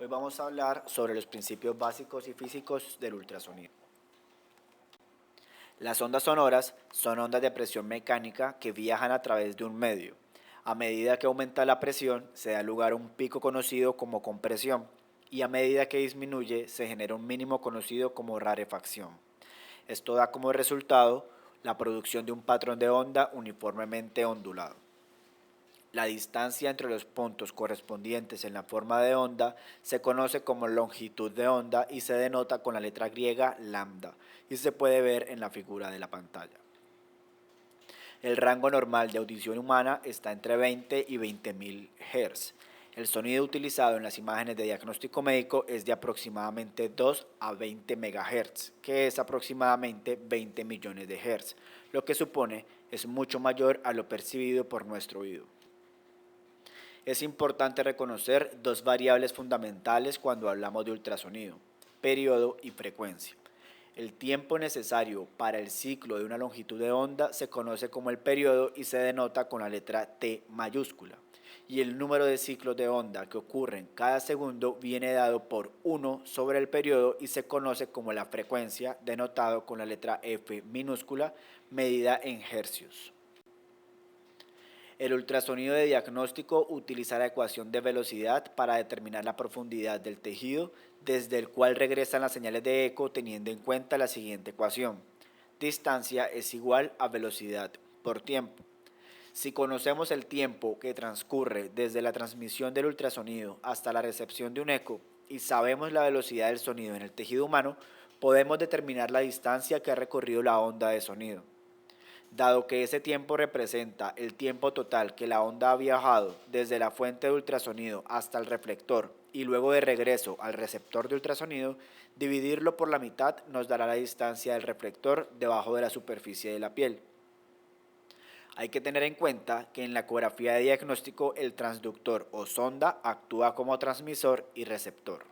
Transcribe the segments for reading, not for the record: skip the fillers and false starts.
Hoy vamos a hablar sobre los principios básicos y físicos del ultrasonido. Las ondas sonoras son ondas de presión mecánica que viajan a través de un medio. A medida que aumenta la presión, se da lugar a un pico conocido como compresión, y a medida que disminuye, se genera un mínimo conocido como rarefacción. Esto da como resultado la producción de un patrón de onda uniformemente ondulado. La distancia entre los puntos correspondientes en la forma de onda se conoce como longitud de onda y se denota con la letra griega lambda, y se puede ver en la figura de la pantalla. El rango normal de audición humana está entre 20 y 20.000 Hz. El sonido utilizado en las imágenes de diagnóstico médico es de aproximadamente 2 a 20 MHz, que es aproximadamente 20 millones de Hz, lo que supone es mucho mayor a lo percibido por nuestro oído. Es importante reconocer dos variables fundamentales cuando hablamos de ultrasonido: periodo y frecuencia. El tiempo necesario para el ciclo de una longitud de onda se conoce como el periodo y se denota con la letra T mayúscula. Y el número de ciclos de onda que ocurren cada segundo viene dado por 1 sobre el periodo y se conoce como la frecuencia, denotado con la letra F minúscula, medida en hercios. El ultrasonido de diagnóstico utiliza la ecuación de velocidad para determinar la profundidad del tejido, desde el cual regresan las señales de eco teniendo en cuenta la siguiente ecuación: distancia es igual a velocidad por tiempo. Si conocemos el tiempo que transcurre desde la transmisión del ultrasonido hasta la recepción de un eco y sabemos la velocidad del sonido en el tejido humano, podemos determinar la distancia que ha recorrido la onda de sonido. Dado que ese tiempo representa el tiempo total que la onda ha viajado desde la fuente de ultrasonido hasta el reflector y luego de regreso al receptor de ultrasonido, dividirlo por la mitad nos dará la distancia del reflector debajo de la superficie de la piel. Hay que tener en cuenta que en la ecografía de diagnóstico el transductor o sonda actúa como transmisor y receptor.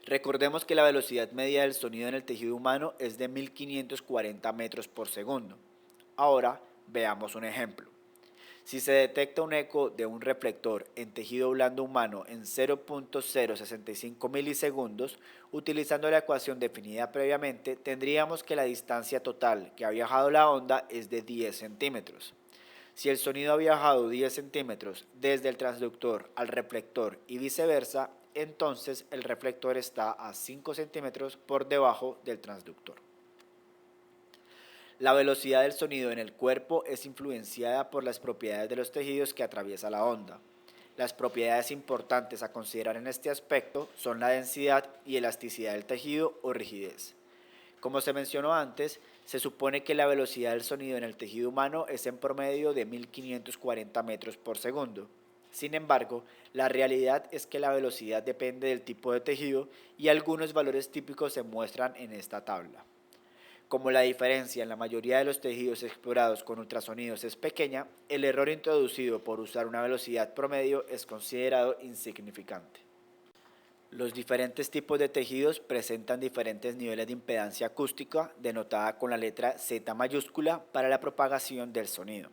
Recordemos que la velocidad media del sonido en el tejido humano es de 1540 metros por segundo. Ahora veamos un ejemplo. Si se detecta un eco de un reflector en tejido blando humano en 0.065 milisegundos, utilizando la ecuación definida previamente, tendríamos que la distancia total que ha viajado la onda es de 10 centímetros. Si el sonido ha viajado 10 centímetros desde el transductor al reflector y viceversa, entonces el reflector está a 5 centímetros por debajo del transductor. La velocidad del sonido en el cuerpo es influenciada por las propiedades de los tejidos que atraviesa la onda. Las propiedades importantes a considerar en este aspecto son la densidad y elasticidad del tejido o rigidez. Como se mencionó antes, se supone que la velocidad del sonido en el tejido humano es en promedio de 1540 metros por segundo. Sin embargo, la realidad es que la velocidad depende del tipo de tejido y algunos valores típicos se muestran en esta tabla. Como la diferencia en la mayoría de los tejidos explorados con ultrasonidos es pequeña, el error introducido por usar una velocidad promedio es considerado insignificante. Los diferentes tipos de tejidos presentan diferentes niveles de impedancia acústica, denotada con la letra Z mayúscula para la propagación del sonido.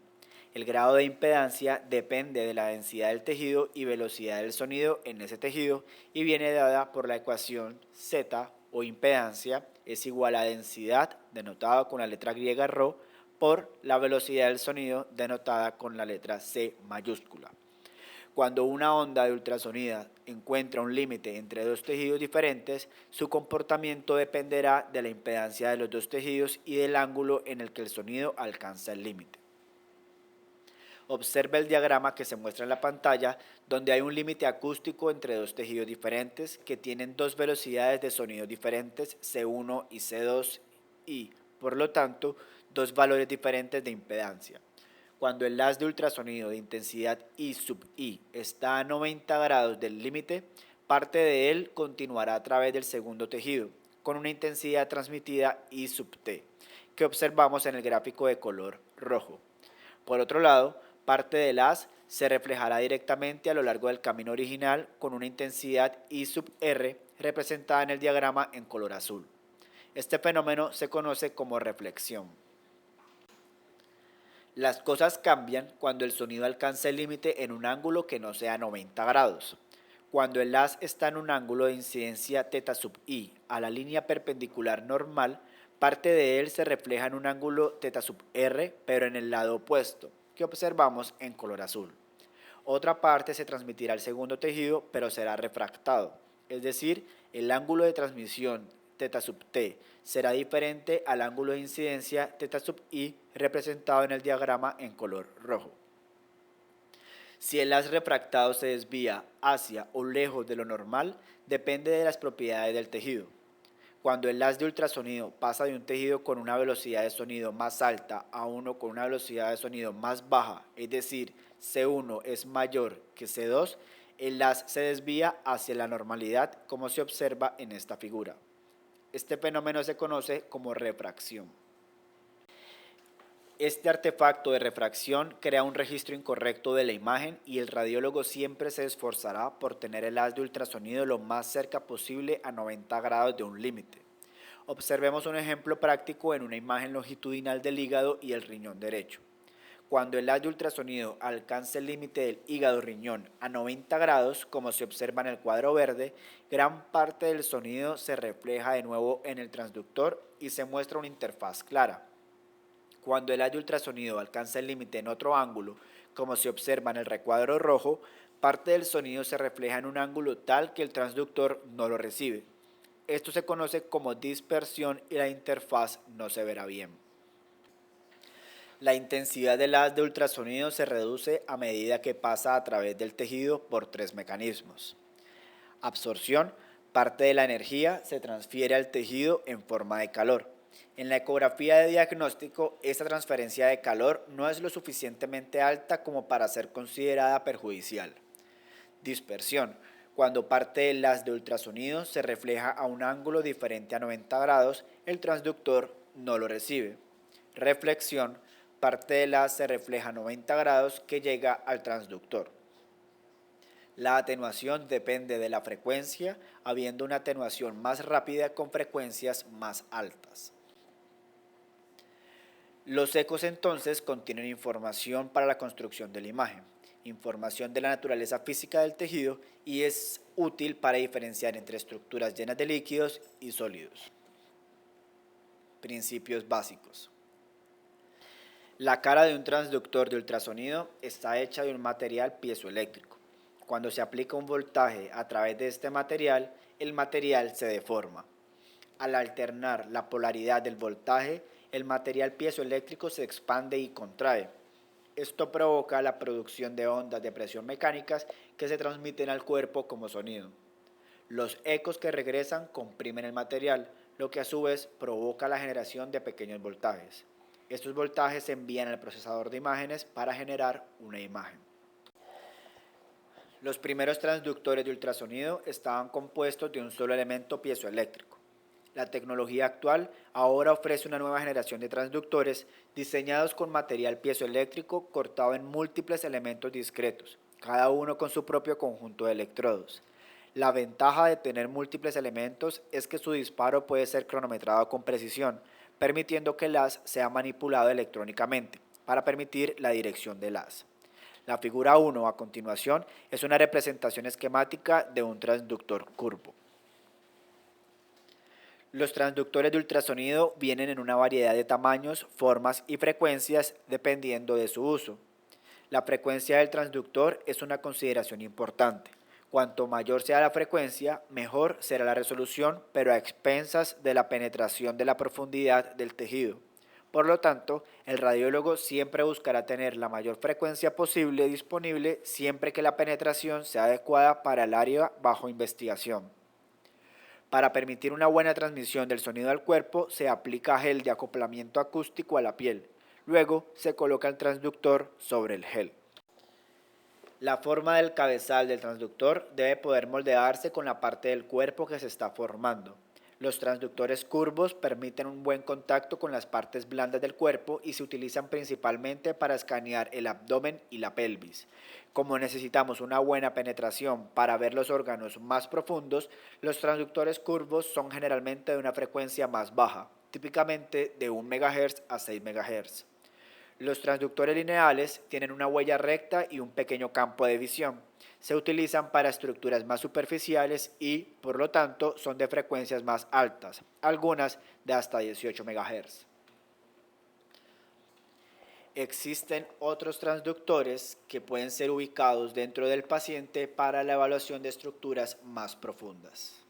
El grado de impedancia depende de la densidad del tejido y velocidad del sonido en ese tejido y viene dada por la ecuación Z o impedancia es igual a densidad, denotada con la letra griega ρ, por la velocidad del sonido, denotada con la letra C mayúscula. Cuando una onda de ultrasonido encuentra un límite entre dos tejidos diferentes, su comportamiento dependerá de la impedancia de los dos tejidos y del ángulo en el que el sonido alcanza el límite. Observa el diagrama que se muestra en la pantalla, donde hay un límite acústico entre dos tejidos diferentes que tienen dos velocidades de sonido diferentes, C1 y C2, y, por lo tanto, dos valores diferentes de impedancia. Cuando el haz de ultrasonido de intensidad I sub I está a 90 grados del límite, parte de él continuará a través del segundo tejido, con una intensidad transmitida I sub T, que observamos en el gráfico de color rojo. Por otro lado, parte del haz se reflejará directamente a lo largo del camino original con una intensidad I sub R representada en el diagrama en color azul. Este fenómeno se conoce como reflexión. Las cosas cambian cuando el sonido alcanza el límite en un ángulo que no sea 90 grados. Cuando el haz está en un ángulo de incidencia θ sub i a la línea perpendicular normal, parte de él se refleja en un ángulo θ sub r, pero en el lado opuesto, que observamos en color azul. Otra parte se transmitirá al segundo tejido, pero será refractado, es decir, el ángulo de transmisión θ sub t será diferente al ángulo de incidencia θ sub i representado en el diagrama en color rojo. Si el haz refractado se desvía hacia o lejos de lo normal, depende de las propiedades del tejido. Cuando el haz de ultrasonido pasa de un tejido con una velocidad de sonido más alta a uno con una velocidad de sonido más baja, es decir, C1 es mayor que C2, el haz se desvía hacia la normalidad, como se observa en esta figura. Este fenómeno se conoce como refracción. Este artefacto de refracción crea un registro incorrecto de la imagen y el radiólogo siempre se esforzará por tener el haz de ultrasonido lo más cerca posible a 90 grados de un límite. Observemos un ejemplo práctico en una imagen longitudinal del hígado y el riñón derecho. Cuando el haz de ultrasonido alcance el límite del hígado-riñón a 90 grados, como se observa en el cuadro verde, gran parte del sonido se refleja de nuevo en el transductor y se muestra una interfaz clara. Cuando el haz de ultrasonido alcanza el límite en otro ángulo, como se observa en el recuadro rojo, parte del sonido se refleja en un ángulo tal que el transductor no lo recibe. Esto se conoce como dispersión y la interfaz no se verá bien. La intensidad del haz de ultrasonido se reduce a medida que pasa a través del tejido por tres mecanismos. Absorción: parte de la energía se transfiere al tejido en forma de calor. En la ecografía de diagnóstico, esta transferencia de calor no es lo suficientemente alta como para ser considerada perjudicial. Dispersión: cuando parte del haz de ultrasonido se refleja a un ángulo diferente a 90 grados, el transductor no lo recibe. Reflexión: parte del haz se refleja a 90 grados que llega al transductor. La atenuación depende de la frecuencia, habiendo una atenuación más rápida con frecuencias más altas. Los ecos entonces contienen información para la construcción de la imagen, información de la naturaleza física del tejido y es útil para diferenciar entre estructuras llenas de líquidos y sólidos. Principios básicos. La cara de un transductor de ultrasonido está hecha de un material piezoeléctrico. Cuando se aplica un voltaje a través de este material, el material se deforma. Al alternar la polaridad del voltaje, el material piezoeléctrico se expande y contrae. Esto provoca la producción de ondas de presión mecánicas que se transmiten al cuerpo como sonido. Los ecos que regresan comprimen el material, lo que a su vez provoca la generación de pequeños voltajes. Estos voltajes se envían al procesador de imágenes para generar una imagen. Los primeros transductores de ultrasonido estaban compuestos de un solo elemento piezoeléctrico. La tecnología actual ahora ofrece una nueva generación de transductores diseñados con material piezoeléctrico cortado en múltiples elementos discretos, cada uno con su propio conjunto de electrodos. La ventaja de tener múltiples elementos es que su disparo puede ser cronometrado con precisión, permitiendo que el haz sea manipulado electrónicamente para permitir la dirección del haz. La figura 1 a continuación es una representación esquemática de un transductor curvo. Los transductores de ultrasonido vienen en una variedad de tamaños, formas y frecuencias dependiendo de su uso. La frecuencia del transductor es una consideración importante. Cuanto mayor sea la frecuencia, mejor será la resolución, pero a expensas de la penetración de la profundidad del tejido. Por lo tanto, el radiólogo siempre buscará tener la mayor frecuencia posible disponible siempre que la penetración sea adecuada para el área bajo investigación. Para permitir una buena transmisión del sonido al cuerpo, se aplica gel de acoplamiento acústico a la piel. Luego, se coloca el transductor sobre el gel. La forma del cabezal del transductor debe poder moldearse con la parte del cuerpo que se está formando. Los transductores curvos permiten un buen contacto con las partes blandas del cuerpo y se utilizan principalmente para escanear el abdomen y la pelvis. Como necesitamos una buena penetración para ver los órganos más profundos, los transductores curvos son generalmente de una frecuencia más baja, típicamente de 1 MHz a 6 MHz. Los transductores lineales tienen una huella recta y un pequeño campo de visión. Se utilizan para estructuras más superficiales y, por lo tanto, son de frecuencias más altas, algunas de hasta 18 MHz. Existen otros transductores que pueden ser ubicados dentro del paciente para la evaluación de estructuras más profundas.